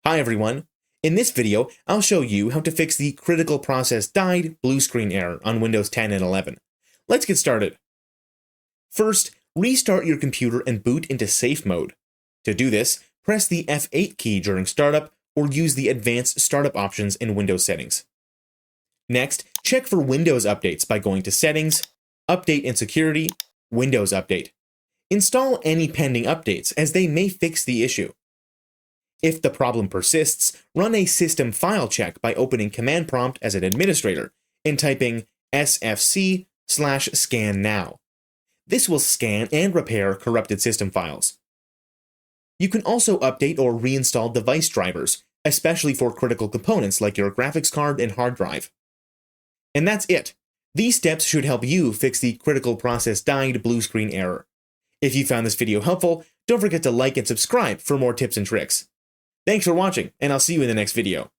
Hi everyone! In this video, I'll show you how to fix the critical process died blue screen error on Windows 10 and 11. Let's get started. First, restart your computer and boot into safe mode. To do this, press the F8 key during startup or use the advanced startup options in Windows settings. Next, check for Windows updates by going to Settings, Update and Security, Windows Update. Install any pending updates as they may fix the issue. If the problem persists, run a system file check by opening Command Prompt as an administrator and typing sfc/scan now. This will scan and repair corrupted system files. You can also update or reinstall device drivers, especially for critical components like your graphics card and hard drive. And that's it. These steps should help you fix the critical process died blue screen error. If you found this video helpful, don't forget to like and subscribe for more tips and tricks. Thanks for watching, and I'll see you in the next video.